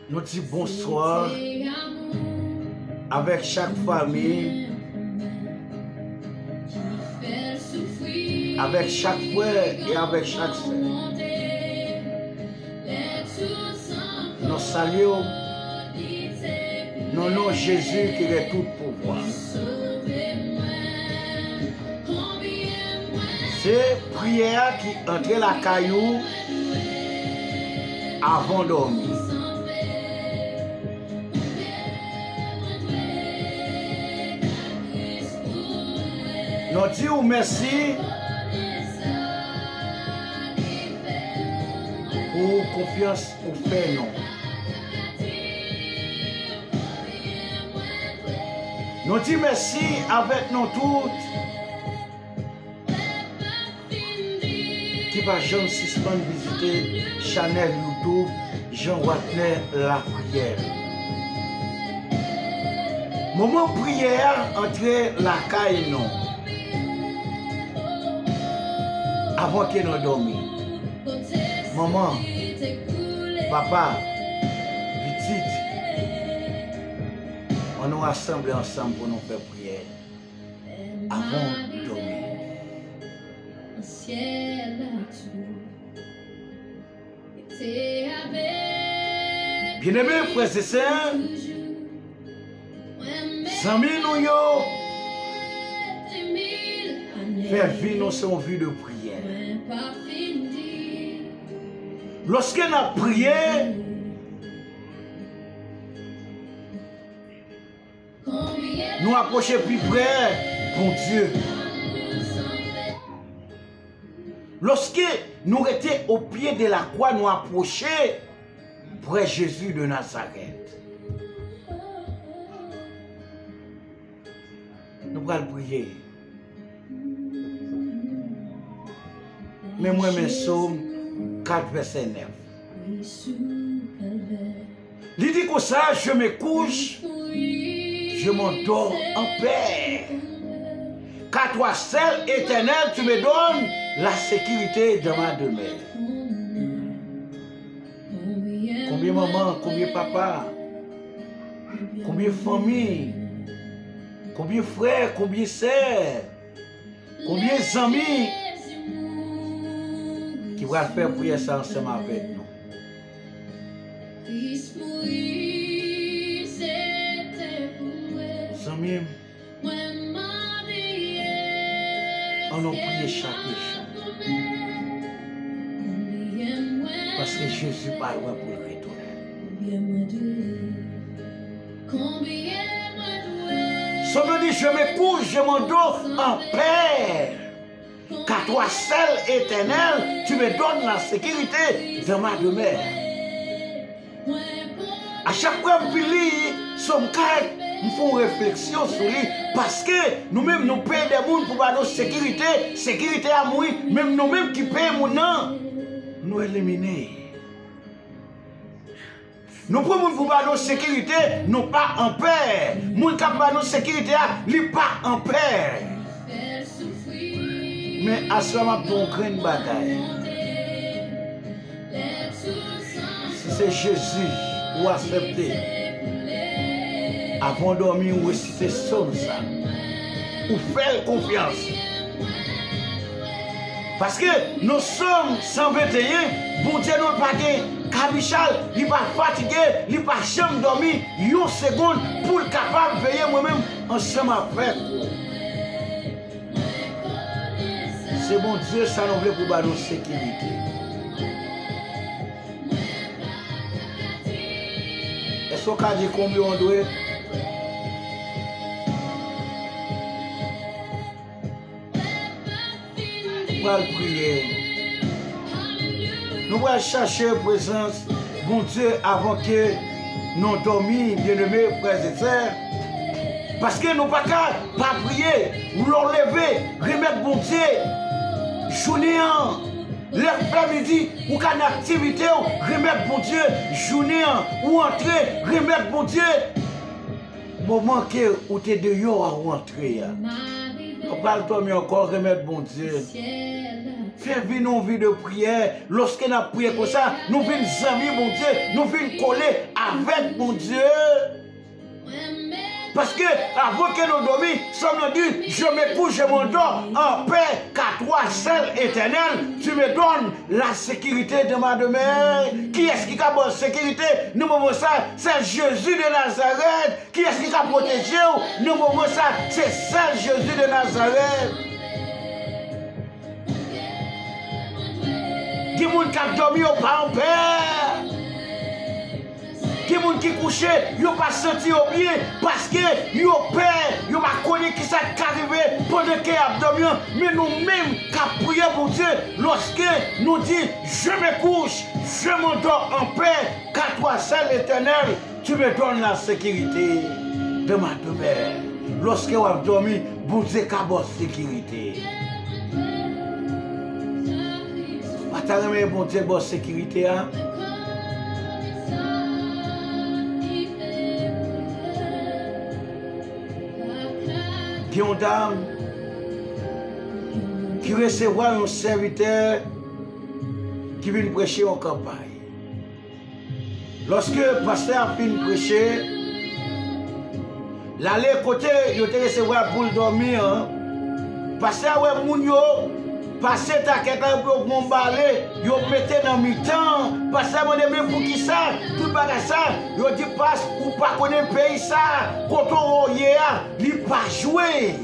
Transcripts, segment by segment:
Nous disons bonsoir avec chaque famille, avec chaque frère et avec chaque soeur. Nous saluons non nom Jésus qui est tout pouvoir. C'est prière qui entre la caillou avant de dormir. Nous disons merci pour confiance au fait non. Nous disons merci avec nous toutes qui va jamais suspendre visiter Chanel YouTube Jean Watner la prière. Moment prière entre la caille non. Avant que nous dormions. Maman, papa, petite, on nous rassemble ensemble pour nous faire prière. Avant de dormir. Bien-aimés frères et sœurs, amis nous yo, faire vivre son vie de prière. Lorsqu'on a prié, nous approchons plus près pour Dieu. Lorsque nous étions au pied de la croix, nous approchons près Jésus de Nazareth. Nous allons prier. Mais moi, mes psaumes 4, verset 9. Il dit comme ça, je me couche, je m'endors en paix. Car toi seul, éternel, tu me donnes la sécurité de ma demeure. Combien maman, combien papa, combien famille, combien frères, combien sœurs, combien amis qui va faire prier ça ensemble avec nous. Amis, on a prié chaque jour. Parce que Jésus pas loin pour le retourner. Somme dit, je me couche, je m'endors en paix. Car toi seul, éternel, tu me donnes la sécurité de ma demeure. À chaque fois que je lis Somme 4, nous faisons réflexion sur lui. Parce que nous-mêmes, nous payons des gens pour notre sécurité. Sécurité à moi, même nous-mêmes qui payons mon nom, nous éliminer. Nous prenons pour notre sécurité, nous pas en paix. Nous qui avons notre sécurité, nous pas en paix. Mais à ce moment, pour une grande bataille, si c'est Jésus ou accepter, avant de dormir, ou réciter son ça, ou faire confiance. Parce que nous sommes 121, bon Dieu nous pas Kabichal, il n'est pas fatigué, il n'est pas jamais dormi, une seconde pour être capable de veiller moi-même ensemble avec vous. C'est bon Dieu, ça nous veut pour notre sécurité. Est-ce qu'on a dit combien on doit? Nous allons prier. Nous allons chercher la présence de bon Dieu avant que nous dormions, bien-aimés, frères et sœurs. Parce que nous ne pouvons pas prier, nous leur lever, remettre bon Dieu. Journée, l'après-midi, ou qu'une activité, remettre bon Dieu. Journée, ou entrer, remettre bon Dieu. Moment que vous êtes dehors à rentrer. pas le dormir encore, remettre bon Dieu. Fais vivre une vie de prière. Lorsque nous avons prié comme ça, nous venons amis, mon Dieu, nous venons coller avec mon Dieu. Parce que avant que nous dormions, nous dit, je me couche, je m'endors en paix, car toi seul éternel, tu me donnes la sécurité de ma demeure. Qui est-ce qui a bonne sécurité? Nous avons ça, c'est Jésus de Nazareth. Qui est-ce qui a protégé? Nous avons ça, c'est ça Jésus de Nazareth. Qui moun qui a dormi au pas en paix? Qui moun qui couché, yo pas senti au bien parce que yo peur, yo pas connu qui ça arrivé pendant qu'il a dormi, mais nous-mêmes qui prié pour Dieu lorsque nous dit je me couche, je m'endors en paix, car toi seul éternel, tu me donnes la sécurité de ma demeure. Lorsque vous avez dormi, vous Dieu a bonne sécurité. T'as remis bon Dieu bonne sécurité, hein? Qui ont dame qui recevra un serviteur qui vient prêcher en campagne. Lorsque le pasteur a fini de prêcher, l'aller côté, il a recevoir pour dormir. Hein? Pasteur a moun yo passer ta quelqu'un pour mon balai, yo mettez dans mi-temps, parce que même pour qui ça, tout bagage ça, yo dit passe ou pas connaître pays ça, quand on y est, il pas jouer.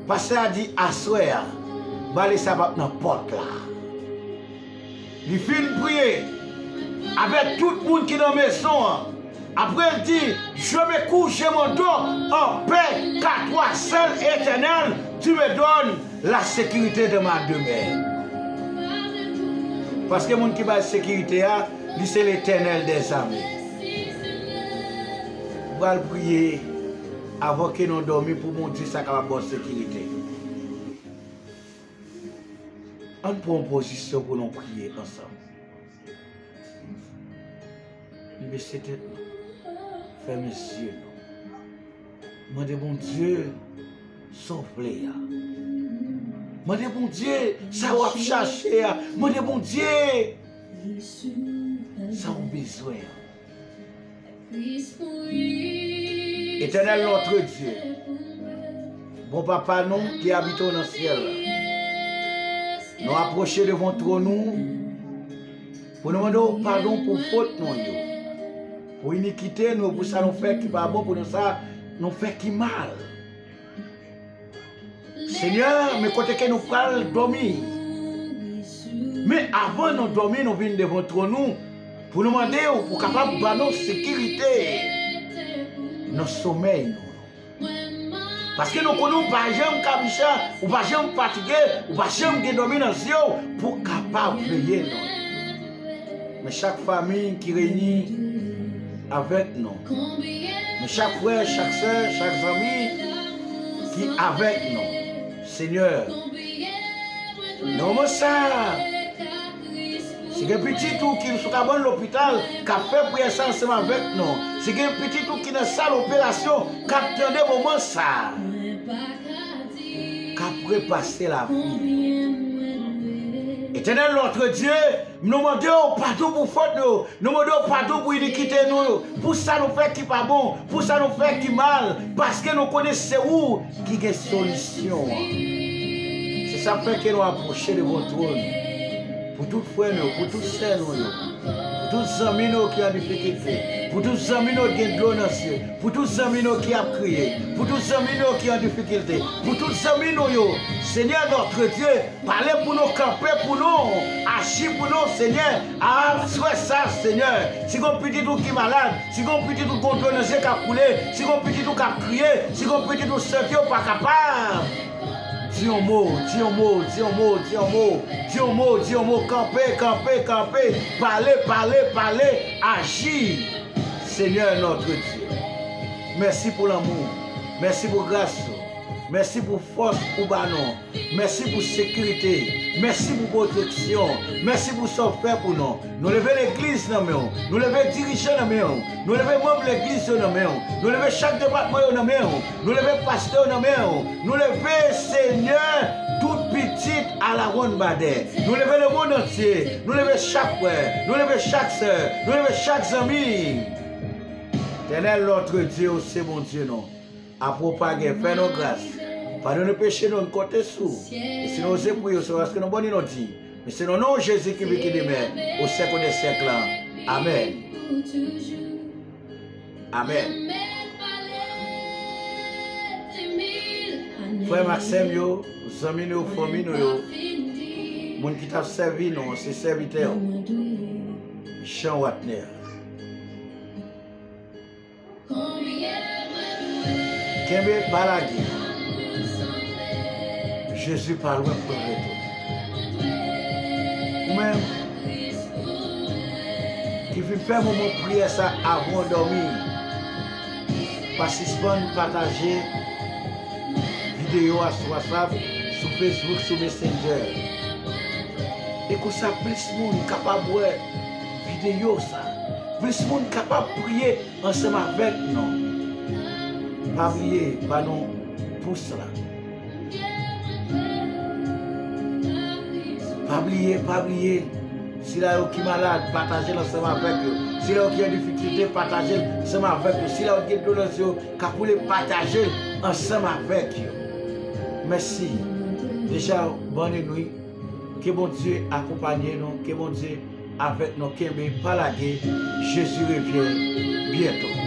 Parce que a dit assoir, balai ça va dans porte là. Il finit prier avec tout le monde qui est dans la maison. Après il dit, je me couche, je m'endors en paix, car toi seul éternel, tu me donnes la sécurité de ma demeure. Parce que mon qui va la sécurité, c'est l'éternel des armées. On va prier avant que nous dormions pour mon Dieu, ça va bonne sécurité. On prend une position pour nous prier ensemble. Mais c'était fermez les yeux. Demandez bon Dieu, sauve-les. Demandez bon Dieu, ça va chercher. Demandez bon Dieu, ça a besoin. Éternel notre Dieu, bon papa nous qui habitons dans le ciel, nous approchons devant nous pour nous demander pardon pour faute nous. Pour iniquité, nous, pour ça nous fait qui pas bon, pour nous ça nous fait qui mal. Seigneur, mais côté que nous parlons dormir. Mais avant de dormir, nous venons devant nous pour nous demander, pour capable de nous sécurité, nos sommeils. Parce que nous connaissons pas jamais cabicha, ou pas jamais fatigué, ou pas jamais dormir dans les yeux pour capable de veiller. Mais chaque famille qui réunit avec nous. Mais chaque frère, chaque soeur, chaque ami qui est avec nous. Seigneur, nous ça. C'est un petit tout qui est à l'hôpital, qui a fait prier ça ensemble avec nous. C'est un petit tout qui est dans la salle d'opération, qui a attendu le moment ça. Qui a prépassé la vie. Éternel notre Dieu, nous demandons pardon pour faute nous, nous demandons pardon pour iniquité nous, pour ça nous fait qui pas bon, pour ça nous fait qui mal, parce que nous connaissons où qui est solution. C'est ça fait que nous approchons de votre trône. Pour tous les frères, pour tous ceux pour tous les amis qui ont des difficultés, pour tous les amis qui ont de l'eau dans les yeux, pour tous les amis qui ont crié, pour tous les amis qui ont des difficultés, pour tous les amis, Seigneur notre Dieu, parlez pour nous, camper pour nous, agir pour nous, Seigneur, soit ça, Seigneur. Si on petit tout qui est malade, si on petit tout qui a coulé, si on petit tout qui a crié, si on petit tout qui n'est pas capable. Dis un mot, dis un mot, dis un mot, dis un mot, dis un mot, dis un mot, camper, camper, camper, parler, parler, parler, agir. Seigneur notre Dieu, merci pour l'amour, merci pour la grâce, Merci pour force pour banon. Merci pour sécurité. Merci pour protection. Merci pour ce fait pour nous. Nous lever l'église dans nous. Nous lever dirigeants dans nous. Nous lever membres de l'église dans nous. Nous lever chaque département dans nous. Nous lever pasteur dans nous. Nous lever Seigneur toute petite à la ronde badée. Nous lever le monde entier. Nous lever chaque frère. Nous lever chaque soeur. Nous lever chaque ami. Éternel, notre Dieu, c'est mon Dieu, non. À propager, faire nos grâces. Pardonne nos péchés, nous côté sous. Et si nous osons prier, c'est parce que nous bonnes nous dit. Mais c'est le nom de Jésus qui vit qui demeure au siècle des siècles. Amen. Amen. Frère Maxime, yo, amis nous, famille nous, yo. Mon qui t'a servi, non, c'est serviteur. Jean Watner. Kembe Balagi. Jésus parle pour retour. Ou-même, qui veut faire mon prière ça avant de dormir. Participant, partager vidéo sur WhatsApp, sur Facebook, sur Messenger. Et que ça, plus de monde capable de voir vidéo ça. Plus de monde capable de prier ensemble avec nous. Pas oublier, pas non, pour cela. Pas oublier. Si là qui est malade, partagez ensemble avec eux. Si là qui a des difficultés, partagez ensemble avec eux. Si là qui est douleur, partagez ensemble avec eux. Merci. Déjà, bonne nuit. Que bon Dieu accompagne nous, que bon Dieu avec nous, Kembe Palagé. Jésus revient bientôt.